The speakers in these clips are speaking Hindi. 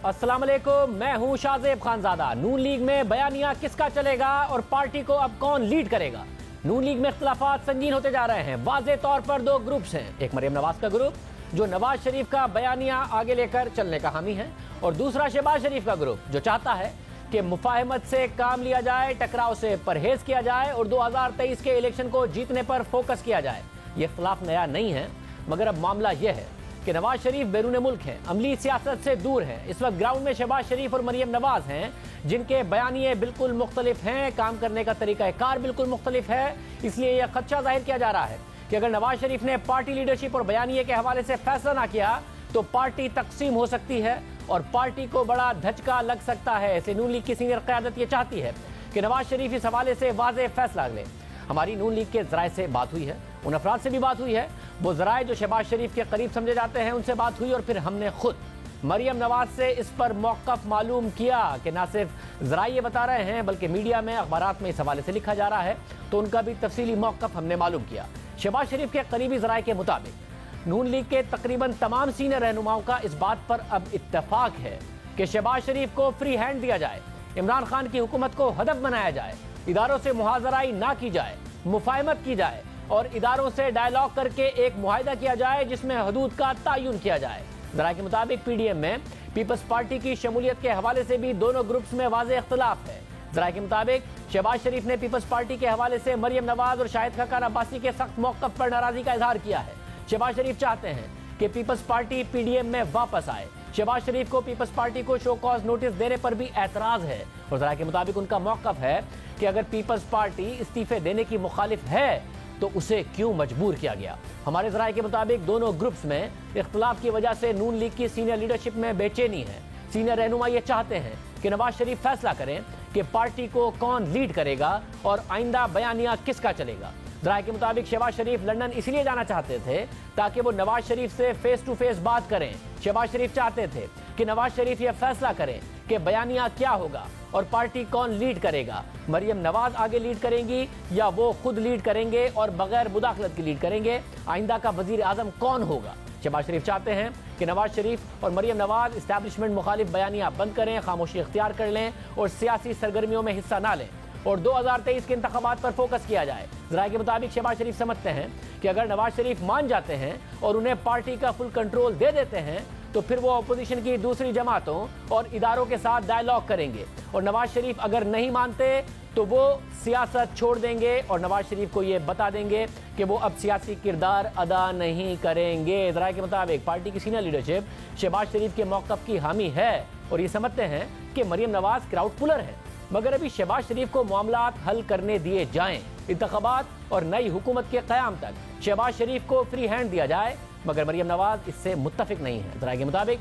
अस्सलाम वालेकुम, मैं हूं शाहजेब खानजादा। नून लीग में बयानिया किसका चलेगा और पार्टी को अब कौन लीड करेगा? नून लीग में इख्तिलाफात संगीन होते जा रहे हैं। वाज़े तौर पर दो ग्रुप्स हैं, एक मरियम नवाज का ग्रुप जो नवाज शरीफ का बयानिया आगे लेकर चलने का हामी है, और दूसरा शहबाज शरीफ का ग्रुप जो चाहता है कि मुफाहमत से काम लिया जाए, टकराव से परहेज किया जाए और 2023 के इलेक्शन को जीतने पर फोकस किया जाए। ये इख्तिलाफ नया नहीं है, मगर अब मामला यह है कि नवाज शरीफ बैरून मुल्क हैं, अमली सियासत से दूर हैं। इस वक्त ग्राउंड में शहबाज शरीफ और मरियम नवाज हैं, जिनके बयानिए बिल्कुल मुख्तलिफ हैं, काम करने का तरीका कार बिल्कुल मुख्तलिफ है। इसलिए यह खदशा जाहिर किया जा रहा है कि अगर नवाज शरीफ ने पार्टी लीडरशिप और बयानिए के हवाले से फैसला ना किया तो पार्टी तकसीम हो सकती है और पार्टी को बड़ा धचका लग सकता है। इसलिए नून लीग की सीनियर क़यादत ये चाहती है कि नवाज शरीफ इस हवाले से वाज़ेह फैसला लें। हमारी नून लीग के ज़राए से बात हुई है, उन अफराद से भी बात हुई है, वो ज़राए जो शहबाज शरीफ के करीब समझे जाते हैं, उनसे बात हुई, और फिर हमने खुद मरियम नवाज से इस पर मौक़िफ़ मालूम किया कि ना सिर्फ ज़राए ये बता रहे हैं बल्कि मीडिया में, अखबारात में इस हवाले से लिखा जा रहा है, तो उनका भी तफसीली मौक़िफ़ हमने मालूम किया। शहबाज शरीफ के करीबी ज़राए के मुताबिक नून लीग के तकरीबन तमाम सीनियर रहनुमाओं का इस बात पर अब इत्तेफाक है कि शहबाज शरीफ को फ्री हैंड दिया जाए, इमरान खान की हुकूमत को हदफ बनाया जाए, इदारों से मुहाजराई ना की जाए, मुफाहमत की जाए और इदारों से डायलॉग करके एक मुआहिदा किया जाए जिसमें हदूद का तयन किया जाए। ज़राए के मुताबिक पीडीएम में पीपल्स पार्टी की शमूलियत के हवाले से भी दोनों ग्रुप्स में वाज़ेह इख्तिलाफ है। ज़राए के मुताबिक शहबाज शरीफ ने पीपल्स पार्टी के हवाले से मरियम नवाज और शाहिद खाकान अब्बासी के सख्त मौक़िफ़ पर नाराज़गी का इजहार किया है। शहबाज शरीफ चाहते हैं कि पीपल्स पार्टी पीडीएम में वापस आए। शहबाज शरीफ को पीपल्स पार्टी को शो कॉज नोटिस देने पर भी एतराज़ है, और ज़राए के मुताबिक उनका मौक़िफ़ है कि अगर पीपल्स पार्टी इस्तीफे देने की मुखालिफ है तो उसे क्यों मजबूर किया गया। हमारे ज़राए के मुताबिक दोनों ग्रुप्स में इख्तिलाफ की वजह से नून लीग की सीनियर लीडरशिप में बेचैनी है। सीनियर रहनुमा ये चाहते हैं कि नवाज शरीफ फैसला करें कि पार्टी को कौन लीड करेगा और आइंदा बयानिया किसका चलेगा। ज़राए के मुताबिक शहबाज शरीफ लंदन इसलिए जाना चाहते थे ताकि वो नवाज शरीफ से फेस टू फेस बात करें। शहबाज शरीफ चाहते थे कि नवाज शरीफ ये फैसला करें कि बयानिया क्या होगा और पार्टी कौन लीड करेगा। मरियम नवाज आगे लीड करेंगी या वो खुद लीड करेंगे और बगैर मुदाखलत की लीड करेंगे। आइंदा का वजीर आजम कौन होगा। शहबाज शरीफ चाहते हैं कि नवाज शरीफ और मरियम नवाज इस्टेब्लिशमेंट मुखालिफ बयानिया बंद करें, खामोशी इख्तियार कर लें और सियासी सरगर्मियों में हिस्सा ना लें और 2023 के इंतखाबात पर फोकस किया जाए। ज़राए के मुताबिक शहबाज शरीफ समझते हैं कि अगर नवाज शरीफ मान जाते हैं और उन्हें पार्टी का फुल कंट्रोल दे देते हैं तो फिर वो अपोजिशन की दूसरी जमातों और इदारों के साथ डायलॉग करेंगे, और नवाज शरीफ अगर नहीं मानते तो वो सियासत छोड़ देंगे और नवाज शरीफ को ये बता देंगे कि वो अब सियासी किरदार अदा नहीं करेंगे। ज़राए के मुताबिक पार्टी की सीनियर लीडरशिप शहबाज शरीफ के मौक़िफ़ की हामी है और ये समझते हैं कि मरियम नवाज क्राउड पुलर है, मगर अभी शहबाज शरीफ को मामलात हल करने दिए जाएं। इंतखाबात और नई हुकूमत के क़याम तक शहबाज शरीफ को फ्री हैंड दिया जाए, मगर मरियम नवाज इससे मुत्तफिक नहीं है। ज़राए के मुताबिक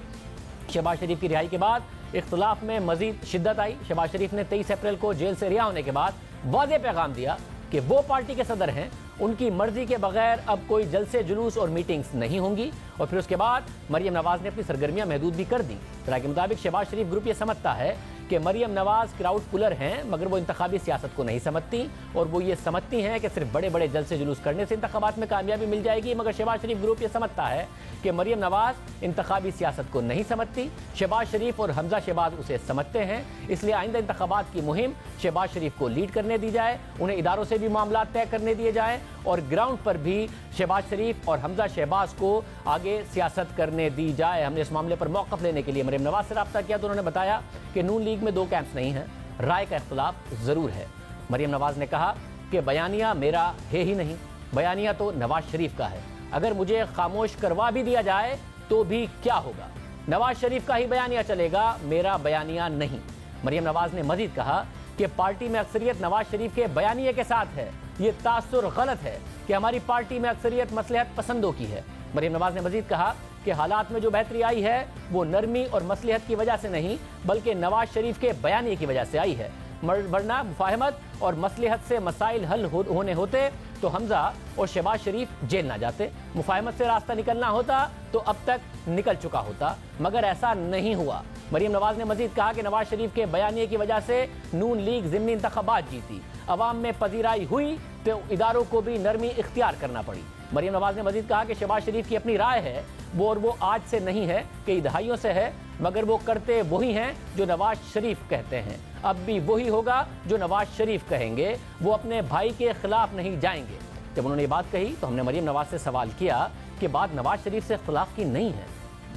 शहबाज शरीफ की रिहाई के बाद इख्तिलाफ में मजीद शिद्दत आई। शहबाज शरीफ ने 23 अप्रैल को जेल से रिहा होने के बाद वाज़ेह पैगाम दिया कि वो पार्टी के सदर हैं, उनकी मर्जी के बगैर अब कोई जलसे जुलूस और मीटिंग्स नहीं होंगी, और फिर उसके बाद मरियम नवाज ने अपनी सरगर्मियां महदूद भी कर दी। ज़राए के मुताबिक शहबाज शरीफ ग्रुप ये समझता है कि मरियम नवाज क्राउड पुलर हैं, मगर वो इंतखाबी सियासत को नहीं समझती और वो ये समझती हैं कि सिर्फ बड़े बड़े जलसे जुलूस करने से इंतखाबात में कामयाबी मिल जाएगी। मगर शहबाज शरीफ ग्रुप ये समझता है कि मरियम नवाज इंतखाबी सियासत को नहीं समझती। शहबाज शरीफ और हमजा शहबाज उसे समझते हैं, इसलिए आइंदा इंतखाबात की मुहिम शहबाज शरीफ को लीड करने दी जाए, उन्हें इदारों से भी मामला तय करने दिए जाए और ग्राउंड पर भी शहबाज शरीफ और हमजा शहबाज को आगे सियासत करने दी जाए। हमने इस मामले पर मौक़िफ़ लेने के लिए मरियम नवाज से रब्ता किया तो उन्होंने बताया कि नून लीग में दो कैंप्स नहीं हैं, राय का इख्तिलाफ ज़रूर है। मरियम नवाज ने कहा कि बयानिया मेरा है ही नहीं, बयानिया तो नवाज शरीफ का है, अगर मुझे खामोश करवा भी दिया जाए तो भी क्या होगा, नवाज शरीफ का ही बयानिया चलेगा, मेरा बयानिया नहीं। मरियम नवाज ने मजीद कहा कि पार्टी में अक्सरियत नवाज शरीफ के बयानिए के साथ है, ये तासुर गलत है कि हमारी पार्टी में अक्सरियत मसलहत पसंदों की है। मरियम नवाज ने मजीद कहा कि हालात में जो बेहतरी आई है वो नरमी और मसलहत की वजह से नहीं बल्कि नवाज शरीफ के बयानिए की वजह से आई है, वरना मुफाहमत और मसलहत से मसाइल हल होने होते तो हमजा और शहबाज शरीफ जेल ना जाते। मुफाहमत से रास्ता निकलना होता तो अब तक निकल चुका होता, मगर ऐसा नहीं हुआ। मरीम नवाज ने मजीद कहा कि नवाज शरीफ के बयानिए की वजह से नून लीग ज़िमनी इंतखाबात जीती, अवाम में पजीराई हुई तो इदारों को भी नरमी इख्तियार करना पड़ी। मरीम नवाज ने मजीद कहा कि शहबाज शरीफ की अपनी राय है और वो आज से नहीं है, कई दहाइयों से है, मगर वो करते वही हैं जो नवाज शरीफ कहते हैं। अब भी वही होगा जो नवाज शरीफ कहेंगे, वो अपने भाई के खिलाफ नहीं जाएंगे। जब उन्होंने ये बात कही तो हमने मरीम नवाज से सवाल किया कि बात नवाज शरीफ से इख्तिलाफ की नहीं है,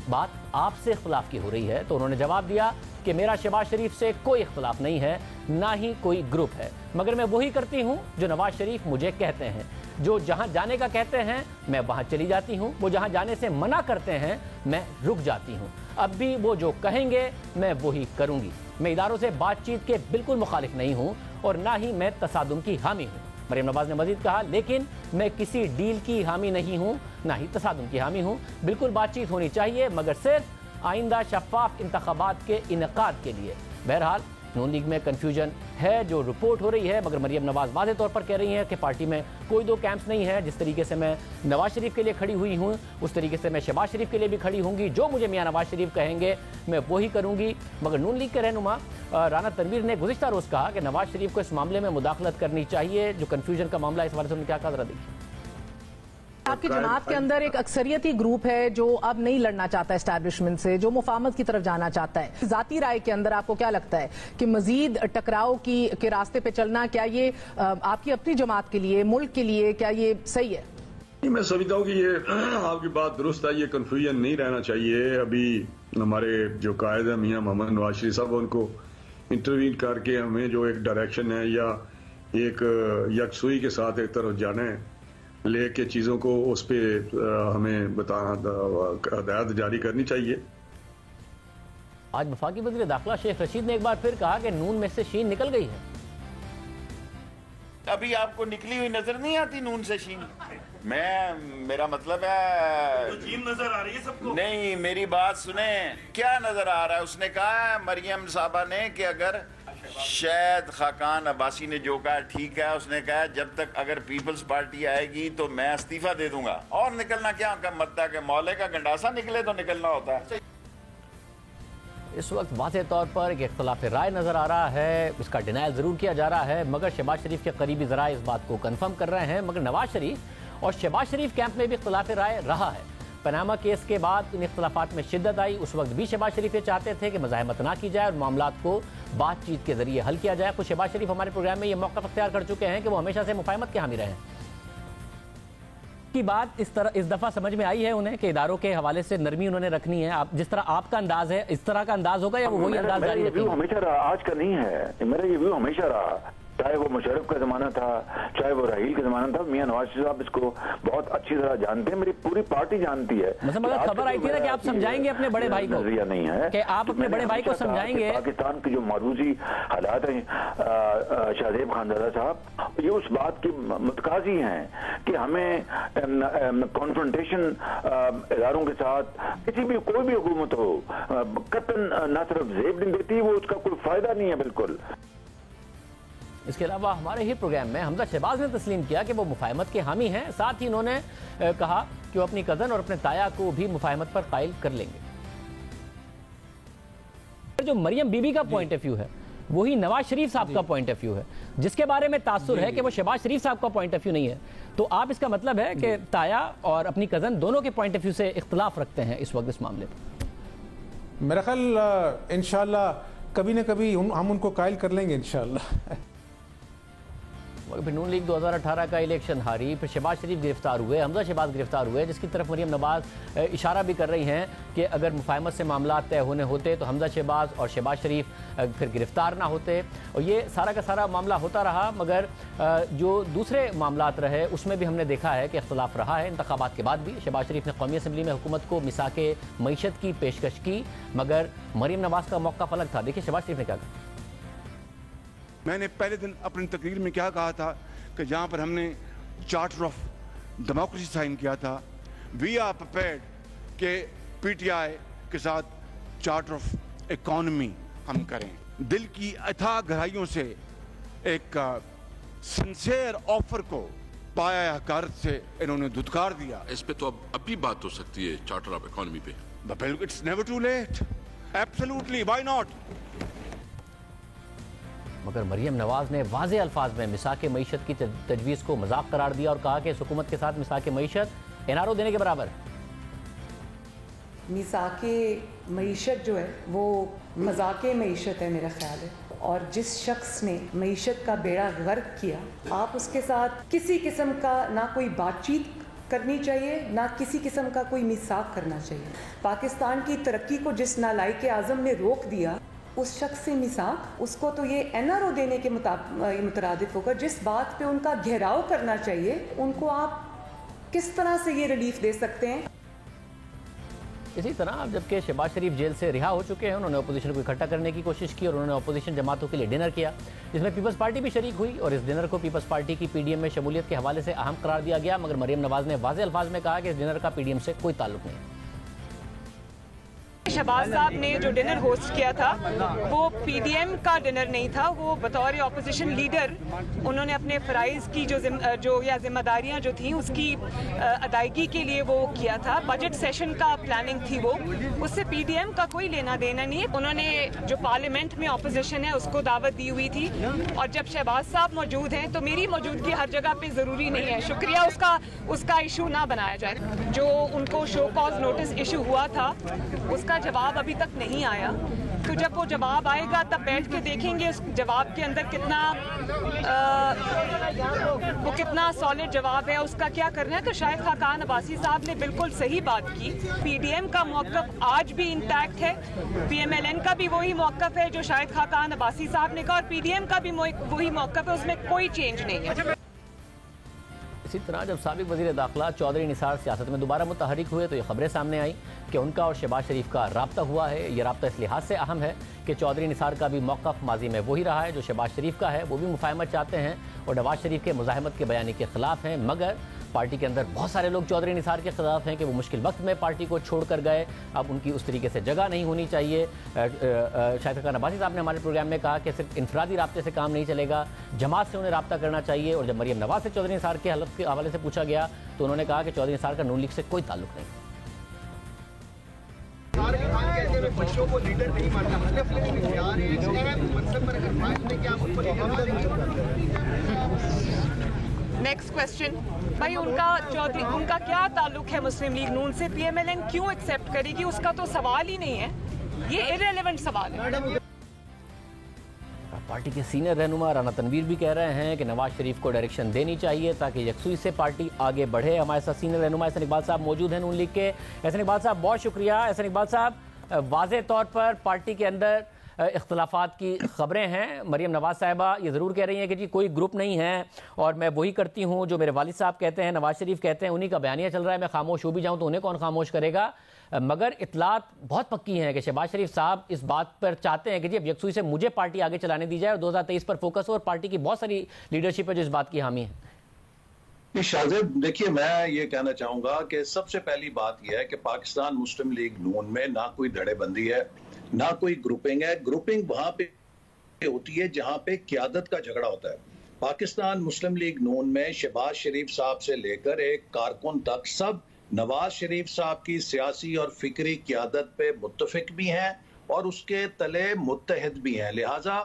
बात आपसे इख्तिलाफ की हो रही है। तो उन्होंने जवाब दिया कि मेरा शहबाज शरीफ से कोई इख्तिलाफ नहीं है, ना ही कोई ग्रुप है, मगर मैं वही करती हूँ जो नवाज शरीफ मुझे कहते हैं। जो जहाँ जाने का कहते हैं मैं वहाँ चली जाती हूँ, वो जहाँ जाने से मना करते हैं मैं रुक जाती हूँ। अब भी वो जो कहेंगे मैं वही करूँगी। मैं इदारों से बातचीत के बिल्कुल मुखालिफ नहीं हूँ और ना ही मैं तसादुम की हामी हूँ। मरीम नवाज ने मजीद कहा, लेकिन मैं किसी डील की हामी नहीं हूँ, ना ही तसादुम की हामी हूँ। बिल्कुल बातचीत होनी चाहिए, मगर सिर्फ आइंदा शफाफ इंतखाबात के इनकाद के लिए। बहरहाल नून लीग में कन्फ्यूजन है जो रिपोर्ट हो रही है, मगर मरीम नवाज वाज़े तौर पर कह रही हैं कि पार्टी में कोई दो कैंप्स नहीं है। जिस तरीके से मैं नवाज शरीफ के लिए खड़ी हुई हूँ उस तरीके से मैं शहबाज शरीफ के लिए भी खड़ी होंगी। जो मुझे मियां नवाज शरीफ कहेंगे मैं वही करूँगी। मगर नून लीग के रहनुमा राना तनवीर ने गुज़िश्ता रोज़ कहा कि नवाज शरीफ को इस मामले में मुदाखलत करनी चाहिए। जो कन्फ्यूजन का मामला इस हवाले से उन्होंने क्या कहा, जरा देखिए। आपकी जमात के अंदर एक अक्सरियती ग्रुप है जो अब नहीं लड़ना चाहता एस्टैब्लिशमेंट से, जो मुफाहमत की तरफ जाना चाहता है। जाती राय के अंदर आपको क्या लगता है कि मजीद टकराव के रास्ते पे चलना, क्या ये आपकी अपनी जमात के लिए, मुल्क के लिए, क्या ये सही है? मैं समझता हूँ कि ये आपकी बात दुरुस्त है, ये कन्फ्यूजन नहीं रहना चाहिए। अभी हमारे जो कायद है मियां मोहम्मद नवाज शरीफ साहब, उनको इंटरवीन करके हमें जो एक डायरेक्शन है या एक यकसुई के साथ एक तरफ जाना है, लेके चीजों को उस पर हमें हदायत जारी करनी चाहिए। आज वफाकी वज़ीर दाखिला शेख रशीद ने एक बार फिर कहा कि नून में से शीन निकल गई है। अभी आपको निकली हुई नजर नहीं आती नून से शीन? मेरा मतलब है तो चीन नजर आ रही है सबको। नहीं, मेरी बात सुने, क्या नजर आ रहा है? उसने कहा मरियम साहबा ने कि अगर शायद खाकान अब्बासी ने जो कहा ठीक है, उसने कहा जब तक अगर पीपल्स पार्टी आएगी तो मैं इस्तीफा दे दूंगा। और निकलना क्या मद्दा के मौले का गंडासा निकले तो निकलना होता है। इस वक्त वाज़े तौर पर एक इख्तिलाफ राय नज़र आ रहा है, इसका डिनायल ज़रूर किया जा रहा है, मगर शहबाज शरीफ के करीबी ज़राए इस बात को कन्फर्म कर रहे हैं। मगर नवाज शरीफ और शहबाज शरीफ कैंप में भी इख्तिलाफ राय रहा है। पनामा केस के बाद इन इख्तिलाफात में शिद्दत आई। उस वक्त भी शहबाज शरीफ ये चाहते थे कि मज़ाहमत ना की जाए और मामलात को बातचीत के जरिए हल किया जाए। खुद शहबाज शरीफ हमारे प्रोग्राम में ये मौक़िफ़ अख्तियार कर चुके हैं कि वो हमेशा से मुफाहमत के हामी रहे हैं। की बात इस दफ़ा समझ में आई है उन्हें कि इदारों के हवाले से नरमी उन्होंने रखनी है। आप जिस तरह आपका अंदाज है इस तरह का अंदाज होगा या वो वही अंदाज जारी रखेंगे? व्यू हमेशा रहा, आज का नहीं है। मेरा ये व्यू हमेशा रहा, चाहे वो मुशर्रफ का जमाना था, चाहे वो राहील का जमाना था। मियां नवाज शरीफ साहब इसको बहुत अच्छी तरह जानते हैं, मेरी पूरी पार्टी जानती है। मतलब खबर आई थी ना कि आप समझाएंगे अपने बड़े भाई को, नजरिया नहीं है कि आप अपने बड़े भाई को समझाएंगे। पाकिस्तान की जो मरूजी हालात हैं शाहजेब खानजादा साहब, ये उस बात की मुतकाजी हैं कि हमें कॉन्फ्रंटेशन इदारों के साथ किसी भी कोई भी हुकूमत हो कतन न सिर्फ जेब नहीं देती, वो उसका कोई फायदा नहीं है बिल्कुल। इसके अलावा हमारे ही प्रोग्राम में हमजा शहबाज ने तस्लीम किया कि वो मुफाहमत के हामी हैं। साथ ही उन्होंने कहा कि वो अपनी कज़न और अपने ताया को भी मुफाहमत पर कायल कर लेंगे। जो मरियम बीबी का पॉइंट ऑफ व्यू है वही नवाज शरीफ साहब का पॉइंट ऑफ व्यू है, जिसके बारे में तासुर है कि वो शहबाज शरीफ साहब का पॉइंट ऑफ व्यू नहीं है। तो आप इसका मतलब है कि ताया और अपनी कज़न दोनों के पॉइंट ऑफ व्यू से इख्तिलाफ रखते हैं इस वक्त इस मामले पर? मेरा ख्याल इंशाअल्लाह कभी न कभी हम उनको कायल कर लेंगे इंशाअल्लाह। फिर नून लीग 2018 का इलेक्शन हारी, फिर शहबाज शरीफ गिरफ्तार हुए, हमजा शहबाज गिरफ्तार हुए, जिसकी तरफ मरियम नवाज इशारा भी कर रही हैं कि अगर मुफाहमत से मामला तय होने होते तो हमजा शहबाज और शहबाज शरीफ फिर गिरफ्तार ना होते। और ये सारा का सारा मामला होता रहा, मगर जो दूसरे मामलात रहे उसमें भी हमने देखा है कि इख्तिलाफ रहा है। इंतखाबात के बाद भी शहबाज शरीफ ने कौमी असम्बली में हुकूमत को मिसाके मईशत की पेशकश की, मगर मरियम नवाज का मौक़िफ़ अलग था। देखिए शहबाज शरीफ ने क्या कहा। मैंने पहले दिन अपनी तकरीर में क्या कहा था कि जहाँ पर हमने चार्टर ऑफ डेमोक्रेसी साइन किया था, वी आर प्रिपेयर्ड कि पीटीआई के साथ चार्टर ऑफ इकॉनमी हम करें। दिल की अथाह गहराइयों से एक सिंसियर ऑफर को पाया हकारत से इन्होंने धुतकार दिया। इस पे तो अब भी बात हो सकती है चार्टर ऑफ इकोनॉमी पे। It's never too late, absolutely, why not. मगर मरियम नवाज ने वाज़े अल्फाज में मिसाक मईशत की तजवीज़ को मजाक करार दिया और कहा कि इस हुकूमत के साथ मिसाक मईशत एनआरओ देने के बराबर है। मिसाक मईशत जो है वो मजाक मईशत है मेरा ख्याल है, और जिस शख्स ने मईशत का बेड़ा गर्क किया, आप उसके साथ किसी किस्म का ना कोई बातचीत करनी चाहिए, ना किसी किस्म का कोई मिसाक करना चाहिए। पाकिस्तान की तरक्की को जिस नालायक आज़म ने रोक दिया, उस शख्स से मिसाक, उसको तो ये एनआरओ देने के मुतरादिफ होगा। जिस बात पे उनका घेराव करना चाहिए, उनको आप किस तरह से ये रिलीफ दे सकते हैं? इसी तरह अब जबकि शहबाज शरीफ जेल से रिहा हो चुके हैं, उन्होंने अपोजिशन को इकट्ठा करने की कोशिश की और उन्होंने अपोजिशन जमातों के लिए डिनर किया, जिसमें पीपल्स पार्टी भी शरीक हुई और इस डिनर को पीपल्स पार्टी की पीडीएम में शमूलियत के हवाले से अहम करार दिया गया। मगर मरियम नवाज ने वाज़े अल्फाज में कहा कि इस डिनर का पीडीएम से कोई ताल्लुक नहीं। शहबाज साहब ने जो डिनर होस्ट किया था वो पीडीएम का डिनर नहीं था, वो बतौर ऑपोजिशन लीडर उन्होंने अपने फ़राइज़ की जो या जिम्मेदारियां जो थी उसकी अदायगी के लिए वो किया था। बजट सेशन का प्लानिंग थी वो, उससे पीडीएम का कोई लेना देना नहीं है। उन्होंने जो पार्लियामेंट में ऑपोजिशन है उसको दावत दी हुई थी, और जब शहबाज साहब मौजूद हैं तो मेरी मौजूदगी हर जगह पे ज़रूरी नहीं है। शुक्रिया उसका इशू ना बनाया जाए। जो उनको शो कॉज नोटिस इशू हुआ था उसका जवाब अभी तक नहीं आया, तो जब वो जवाब आएगा तब बैठ के देखेंगे उस जवाब के अंदर कितना सॉलिड जवाब है, उसका क्या करना है। तो शाहिद खाकान अब्बासी साहब ने बिल्कुल सही बात की। पीडीएम का मौक़िफ़ आज भी इंटैक्ट है, पीएमएलएन का भी वही मौक़िफ़ है जो शाहिद खाकान अब्बासी साहब ने कहा, और पीडीएम का भी वही मौक़िफ़ है, उसमें कोई चेंज नहीं है। इसी तरह जब साबिक वज़ीर दाखिला चौधरी निसार सियासत में दोबारा मुतहरिक हुए तो ये खबरें सामने आई कि उनका और शहबाज शरीफ का राब्ता हुआ है। ये राब्ता इस लिहाज से अहम है कि चौधरी निसार का भी मौक़िफ़ माजी में वही रहा है जो शहबाज शरीफ का है। वो भी मुफाहमत चाहते हैं और नवाज शरीफ के मुज़ाहमत के बयानी के ख़िलाफ़ हैं, मगर पार्टी के अंदर बहुत सारे लोग चौधरी निसार के ख़िलाफ़ हैं कि वो मुश्किल वक्त में पार्टी को छोड़ कर गए, अब उनकी उस तरीके से जगह नहीं होनी चाहिए। शाहिद खान अब्बासी साहब ने हमारे प्रोग्राम में कहा कि सिर्फ इनफरादी राब्ते से काम नहीं चलेगा, जमात से उन्हें राब्ता करना चाहिए। और जब मरियम नवाज से चौधरी निसार के हालत के हवाले से पूछा गया तो उन्होंने कहा कि चौधरी निसार का नून लीग से कोई ताल्लुक नहीं। बच्चों को लीडर नहीं मानता, नेक्स्ट क्वेश्चन भाई, उनका क्या ताल्लुक है मुस्लिम लीग नून से? पीएमएलएन क्यों एक्सेप्ट करेगी? उसका तो सवाल ही नहीं है, ये इररिलेवेंट सवाल है। पार्टी के सीनियर रहनुमा राना तनवीर भी कह रहे हैं कि नवाज शरीफ को डायरेक्शन देनी चाहिए ताकि यकसुई से पार्टी आगे बढ़े। हमारे साथ सीनियर रहनुमा एहसन इकबाल साहब मौजूद हैं नून लीग के। एहसन इकबाल साहब बहुत शुक्रिया। एहसन इकबाल साहब, वाज़े तौर पर पार्टी के अंदर इख्तलाफात की खबरें हैं। मरियम नवाज साहिबा ये ज़रूर कह रही हैं कि जी कोई ग्रुप नहीं है और मैं वही करती हूँ जो मेरे वालिद साहब कहते हैं, नवाज शरीफ कहते हैं, उन्हीं का बयानिया चल रहा है, मैं खामोश हो भी जाऊँ तो उन्हें कौन खामोश करेगा। मगर इतलात बहुत पक्की हैं कि शहबाज शरीफ साहब इस बात पर चाहते हैं कि जी अब यकसुई से मुझे पार्टी आगे चलाने दी जाए और 2023 पर फोकस हो, और पार्टी की बहुत सारी लीडरशिप है जो इस बात की हामी है। शाहजेब, देखिए मैं ये कहना चाहूंगा कि सबसे पहली बात यह है कि पाकिस्तान मुस्लिम लीग नून में ना कोई धड़ेबंदी है, ना कोई ग्रुपिंग है। ग्रुपिंग वहां पे होती है जहां पे क़यादत का झगड़ा होता है। पाकिस्तान मुस्लिम लीग नून में शहबाज शरीफ साहब से लेकर एक कारकुन तक सब नवाज शरीफ साहब की सियासी और फिक्री क़यादत पे मुत्तफिक भी हैं और उसके तले मुत्तहिद भी हैं। लिहाजा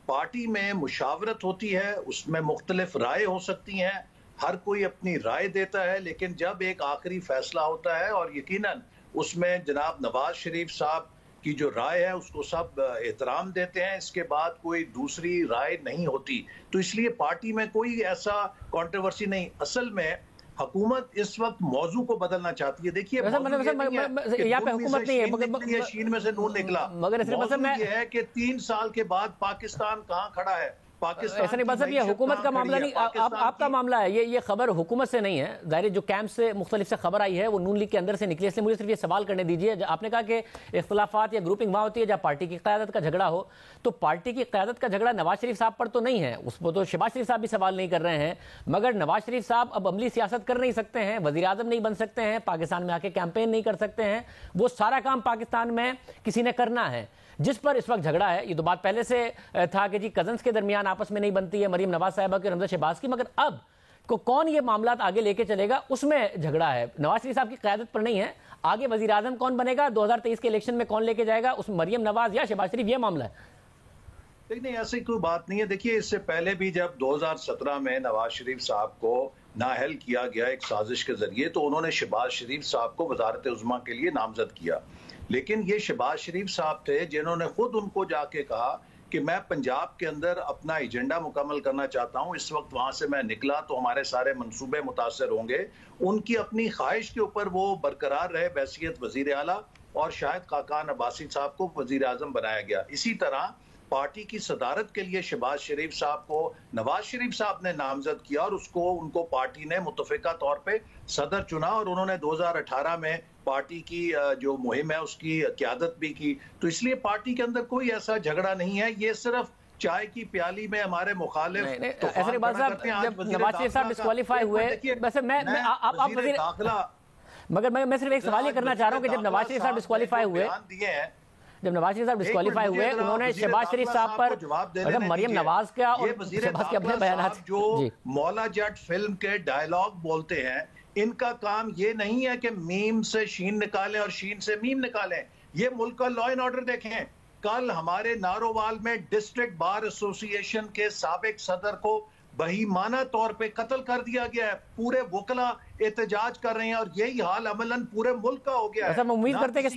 पार्टी में मुशावरत होती है, उसमें मुख्तलिफ राय हो सकती हैं, हर कोई अपनी राय देता है, लेकिन जब एक आखिरी फैसला होता है और यकीनन उसमें जनाब नवाज शरीफ साहब की जो राय है उसको सब एहतराम देते हैं, इसके बाद कोई दूसरी राय नहीं होती। तो इसलिए पार्टी में कोई ऐसा कंट्रोवर्सी नहीं। असल में हुकूमत इस वक्त मौजू को बदलना चाहती है। देखिए यहाँ पे हुकूमत नहीं है, शीन में से नून निकला, मगर ये है कि 3 साल के बाद पाकिस्तान कहाँ खड़ा है। ऐसा नहीं, बस ये हुकूमत का मामला नहीं, आपका मामला है। ये खबर हुकूमत से नहीं है, ज़ाहिर जो कैंप से मुख्तलिफ से खबर आई है वो नून लीग के अंदर से निकली। इसलिए मुझे सिर्फ ये सवाल करने दीजिए, आपने कहा कि इख्तलाफात या ग्रुपिंग वहाँ होती है जहाँ पार्टी की क़यादत का झगड़ा हो, तो पार्टी की क़यादत का झगड़ा नवाज शरीफ साहब पर तो नहीं है, उस पर तो शहबाज शरीफ साहब भी सवाल नहीं कर रहे हैं। मगर नवाज शरीफ साहब अब अमली सियासत कर नहीं सकते हैं, वज़ीर आज़म नहीं बन सकते हैं, पाकिस्तान में आके कैंपेन नहीं कर सकते हैं, वो सारा काम पाकिस्तान में किसी ने करना है जिस पर इस वक्त झगड़ा है। ये तो बात पहले से था कि जी कजन्स के दरमियान आपस में नहीं बनती है, मरियम नवाज साहिबा की और हमजा शहबाज की, मगर अब को कौन ये मामला आगे लेके चलेगा, उसमें झगड़ा है। नवाज शरीफ साहब की क़यादत पर नहीं है। आगे वजीर आजम कौन बनेगा, 2023 के इलेक्शन में कौन लेके जाएगा, उस मरियम नवाज या शहबाज शरीफ, ये मामला है। नहीं, ऐसी कोई बात नहीं है। देखिए, इससे पहले भी जब 2017 में नवाज शरीफ साहब को नाअहल किया गया एक साजिश के जरिए, तो उन्होंने शहबाज शरीफ साहब को वजारत उज़्मा के लिए नामजद किया। लेकिन ये शहबाज शरीफ साहब थे जिन्होंने खुद उनको जाके कहा कि मैं पंजाब के अंदर अपना एजेंडा मुकम्मल करना चाहता हूं, इस वक्त वहां से मैं निकला तो हमारे सारे मंसूबे मुतासर होंगे। उनकी अपनी ख्वाहिश के ऊपर वो बरकरार रहे बहैसियत वजीर आला, और शाहिद खाकान अब्बासी साहब को वजीर आजम बनाया गया। इसी तरह पार्टी की सदारत के लिए शहबाज शरीफ साहब को नवाज शरीफ साहब ने नामजद किया, और उनको पार्टी ने मुतफ़िका तौर पे सदर चुना, और उन्होंने 2018 में पार्टी की जो मुहिम है उसकी क़यादत भी की। तो इसलिए पार्टी के अंदर कोई ऐसा झगड़ा नहीं है। ये सिर्फ चाय की प्याली में हमारे मुखालिफ ऐसे बात साहब, जब नवाज शरीफ साहब डिस्क्वालीफाई हुए, वैसे मगर मैं सिर्फ एक सवाल ये करना चाह रहा हूँ कि जब नवाज शरीफ साहब डिस्क्वालीफाई हुए, उन्होंने शहबाज शरीफ साहब पर, मतलब मरियम नवाज का और शहबाज के अपने बयानात, जो मौला जट फिल्म के डायलॉग बोलते हैं, इनका काम ये नहीं है कि मीम से शीन निकालें और शीन से मीम निकालें। ये मुल्क का लॉ एंड ऑर्डर देखें। कल हमारे नारोवाल में डिस्ट्रिक्ट बार एसोसिएशन के साबिक सदर को बहीमाना तौर पे कत्ल कर दिया गया है। पूरे वकला एहतजाज कर रहे हैं, और यही हाल अमलन पूरे मुल्क का हो गया है। उम्मीद करते हैं कि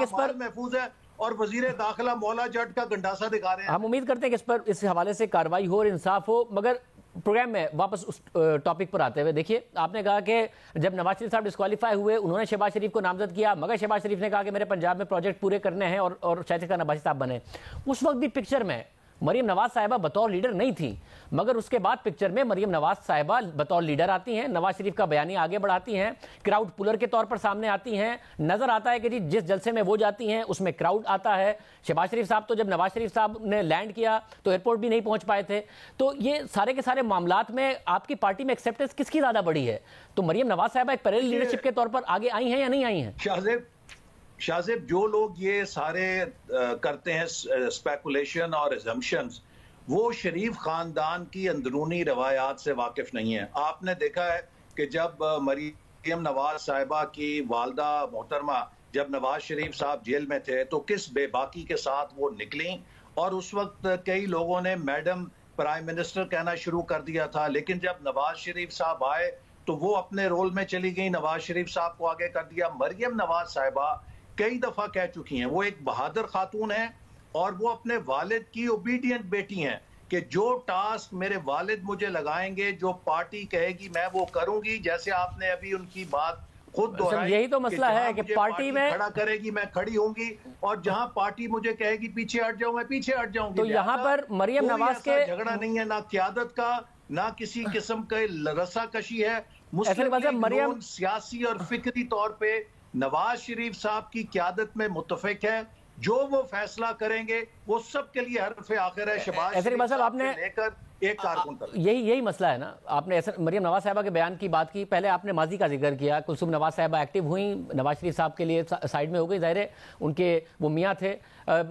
इस पर महफूज है, और वजीर दाखिला मौला जट का गंडासा दिखा रहे हैं। हम उम्मीद करते हैं कि इस पर इस हवाले से कार्रवाई हो और इंसाफ हो। मगर प्रोग्राम में वापस उस टॉपिक पर आते हुए, देखिए, आपने कहा कि जब नवाज शरीफ साहब डिस्क्वालीफाई हुए, उन्होंने शहबाज शरीफ को नामजद किया, मगर शहबाज शरीफ ने कहा कि मेरे पंजाब में प्रोजेक्ट पूरे करने हैं, और शाहिद खान अब्बासी साहब बने। उस वक्त भी पिक्चर में मरियम नवाज साहिबा बतौर लीडर नहीं थी, मगर उसके बाद पिक्चर में मरियम नवाज साहिबा बतौर लीडर आती हैं, नवाज शरीफ का बयानिया आगे बढ़ाती हैं, क्राउड पुलर के तौर पर सामने आती हैं। नजर आता है कि जी जिस जलसे में वो जाती हैं उसमें क्राउड आता है। शहबाज शरीफ साहब तो जब नवाज शरीफ साहब ने लैंड किया तो एयरपोर्ट भी नहीं पहुंच पाए थे। तो ये सारे के सारे मामलात में आपकी पार्टी में एक्सेप्टेंस किसकी ज्यादा बड़ी है? तो मरियम नवाज साहिबा एक पैरेलल लीडरशिप के तौर पर आगे आई हैं या नहीं आई हैं? शाहजेब, जो लोग ये सारे करते हैं स्पेकुलेशन और एजम्पशंस, वो शरीफ खानदान की अंदरूनी रवायात से वाकिफ नहीं है। आपने देखा है कि जब मरियम नवाज साहिबा की वालदा मोहतरमा जब नवाज शरीफ साहब जेल में थे, तो किस बेबाकी के साथ वो निकली, और उस वक्त कई लोगों ने मैडम प्राइम मिनिस्टर कहना शुरू कर दिया था। लेकिन जब नवाज शरीफ साहब आए तो वो अपने रोल में चली गई, नवाज शरीफ साहब को आगे कर दिया। मरियम नवाज साहिबा कई दफा कह चुकी हैं, वो एक बहादुर खातून है, और वो अपने वालिद की ओबीडियंट बेटी हैं कि जो टास्क मेरे वालिद मुझे लगाएंगे, जो पार्टी कहेगी मैं वो करूंगी। जैसे आपने अभी उनकी बात खुद दोहराई, यही तो मसला है कि पार्टी में खड़ा करेगी मैं खड़ी होंगी, और जहां पार्टी मुझे कहेगी पीछे हट जाऊं मैं पीछे हट जाऊंगी। तो यहाँ पर मरियम नवाज के झगड़ा नहीं है, ना क़यादत का, ना किसी किस्म का रस्साकशी है। मुस्लिम मरियम सियासी और फिक्री तौर पे नवाज शरीफ साहब की क़यादत में मुत्तफिक है। जो वो फैसला करेंगे वो सबके लिए हरफ आखिर है। शहबाज शरीफ साहब आपने लेकर एक कारकुन तक, यही मसला है ना। आपने ऐसे मरियम नवाज साहिबा के बयान की बात की, पहले आपने माजी का जिक्र किया, कुलसुम नवाज साहिबा एक्टिव हुई, नवाज शरीफ साहब के लिए साइड में हो गई, जाहिर है उनके वो मियाँ थे,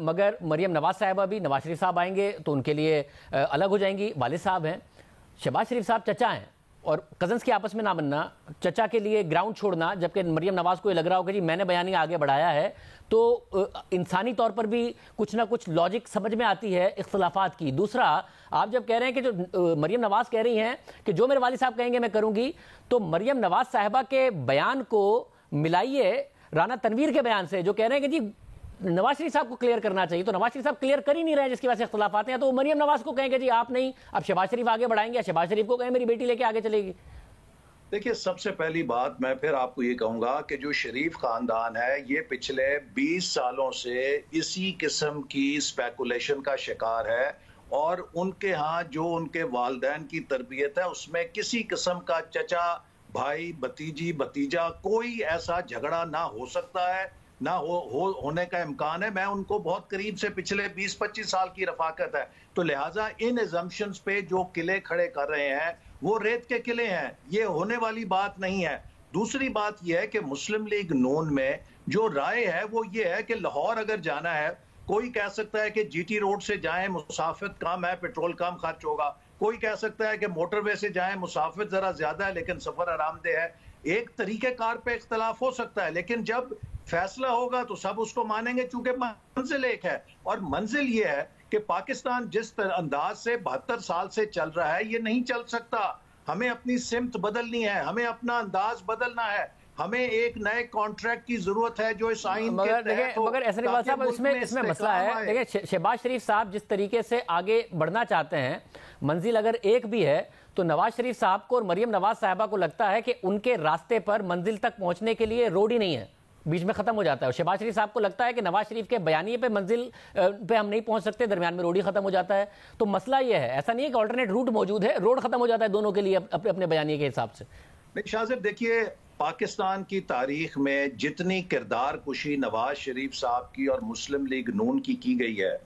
मगर मरियम नवाज साहिबा भी, नवाज शरीफ साहब आएंगे तो उनके लिए अलग हो जाएंगी। वालिद साहब हैं, शहबाज शरीफ साहब चचा हैं, और कजन्स के आपस में ना बनना, चचा के लिए ग्राउंड छोड़ना, जबकि मरियम नवाज को ये लग रहा हो कि जी मैंने बयानिया आगे बढ़ाया है। तो इंसानी तौर पर भी कुछ ना कुछ लॉजिक समझ में आती है इख्तलाफात की। दूसरा, आप जब कह रहे हैं कि जो मरियम नवाज कह रही हैं कि जो मेरे वालिद साहब कहेंगे मैं करूंगी, तो मरियम नवाज साहिबा के बयान को मिलाइए राना तनवीर के बयान से, जो कह रहे हैं कि जी नवाज शरीफ साहब को क्लियर करना चाहिए। तो नवाज शरीफ साहब क्लियर कर ही नहीं रहे, जिसकी वजह से इख्तलाफात हैं। तो मरियम नवाज को कहेंगे जी आप नहीं, अब शहबाज शरीफ आगे बढ़ाएंगे, या शहबाज शरीफ को कहें मेरी बेटी लेके आगे चलेगी। देखिए, सबसे पहली बात मैं फिर आपको ये कहूंगा कि जो शरीफ खानदान है ये पिछले 20 सालों से इसी किस्म की स्पेकुलेशन का शिकार है, और उनके यहाँ जो उनके वालिदैन की तरबियत है उसमें किसी किस्म का चचा भाई भतीजी भतीजा कोई ऐसा झगड़ा ना हो सकता है, ना होने का इम्कान है। मैं उनको बहुत करीब से पिछले 20-25 साल की रफाकत है, तो लिहाजा इन एजम्पशंस पे जो किले खड़े कर रहे हैं वो रेत के किले हैं, ये होने वाली बात नहीं है। दूसरी बात यह है कि मुस्लिम लीग नून में जो राय है वो ये है कि लाहौर अगर जाना है, कोई कह सकता है कि जीटी रोड से जाएं, मुसाफिर कम है, पेट्रोल कम खर्च होगा, कोई कह सकता है कि मोटरवे से जाएं, मुसाफिर जरा ज्यादा है लेकिन सफर आरामदेह है। एक तरीकेकार पे इख्तलाफ हो सकता है, लेकिन जब फैसला होगा तो सब उसको मानेंगे, चूंकि मंजिल एक है। और मंजिल ये है कि पाकिस्तान जिस अंदाज से 72 साल से चल रहा है ये नहीं चल सकता। हमें अपनी सिमत बदलनी है, हमें अपना अंदाज बदलना है, हमें एक नए कॉन्ट्रैक्ट की जरूरत है जो इस आइन मगर एहसन साहब इसमें मसला है। देखिए शहबाज शरीफ साहब जिस तरीके से आगे बढ़ना चाहते हैं, मंजिल अगर एक भी है तो नवाज शरीफ साहब को और मरियम नवाज साहिबा को लगता है कि उनके रास्ते पर मंजिल तक पहुंचने के लिए रोड ही नहीं है, बीच में खत्म हो जाता है। और शहबाज शरीफ साहब को लगता है कि नवाज शरीफ के बयानिए पे मंजिल पे हम नहीं पहुंच सकते, दरमियान में रोड ही खत्म हो जाता है। तो मसला ये है, ऐसा नहीं है कि ऑल्टरनेट रूट मौजूद है, रोड खत्म हो जाता है दोनों के लिए अपने अपने बयानिए के हिसाब से। नहीं शाजिब, देखिए पाकिस्तान की तारीख में जितनी किरदार कुशी नवाज शरीफ साहब की और मुस्लिम लीग नून की गई है,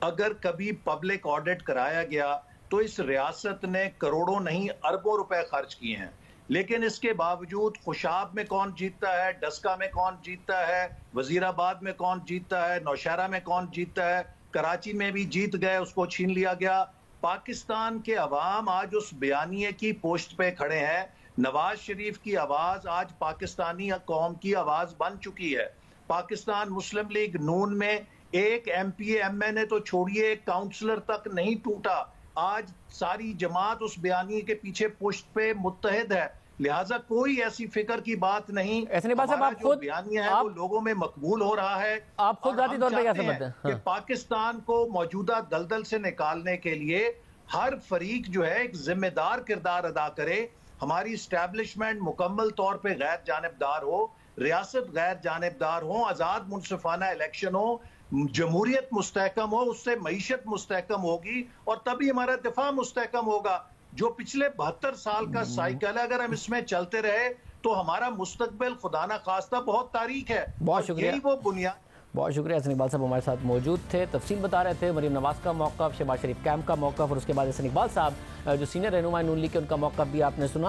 अगर कभी पब्लिक ऑडिट कराया गया तो इस रियासत ने करोड़ों नहीं अरबों रुपए खर्च किए हैं। लेकिन इसके बावजूद खुशाब में कौन जीतता है, डस्का में कौन जीतता है, वजीराबाद में कौन जीतता है, नौशहरा में कौन जीतता है, कराची में भी जीत गए, उसको छीन लिया गया। पाकिस्तान के अवाम आज उस बयानिए की पोस्ट पे खड़े हैं। नवाज शरीफ की आवाज आज पाकिस्तानी कौम की आवाज बन चुकी है। पाकिस्तान मुस्लिम लीग नून में एक एमपीए एमएनए तो छोड़िए, एक काउंसलर तक नहीं टूटा। आज सारी जमात उस बयानी के पीछे पुष्ट पे मुत्तहिद है, लिहाजा कोई ऐसी फिक्र की बात नहीं। हमारा जो बयानिया है वो लोगों में मकबूल हो रहा है। आप खुद जाती तौर पे क्या समझते हैं कि पाकिस्तान को मौजूदा दलदल से निकालने के लिए हर फरीक जो है एक जिम्मेदार किरदार अदा करे। हमारी स्टैब्लिशमेंट मुकम्मल तौर पे गैर जानिबदार हो, रियासत गैर जानिबदार हो, आजाद मुनसिफाना इलेक्शन हो, जमहूरियत मुस्तहकम हो, उससे मईशत मुस्तहकम होगी और तभी हमारा दिफा मुस्तहकम होगा। जो पिछले 72 साल का साइकिल है, अगर हम इसमें चलते रहे तो हमारा मुस्तकबिल खुदा ना खास्ता बहुत तारीख है। बहुत शुक्रिया, यही वो बुनियाद। बहुत शुक्रिया। हसन इकबाल साहब हमारे साथ मौजूद थे, तफसील बता रहे थे मरीम नवाज का मौक़िफ़, शहबाज शरीफ कैंप का मौक़िफ़ और उसके बाद हसन इकबाल साहब जो सीनियर रहनुमा नून लीग के उनका मौक़िफ़ भी आपने सुना।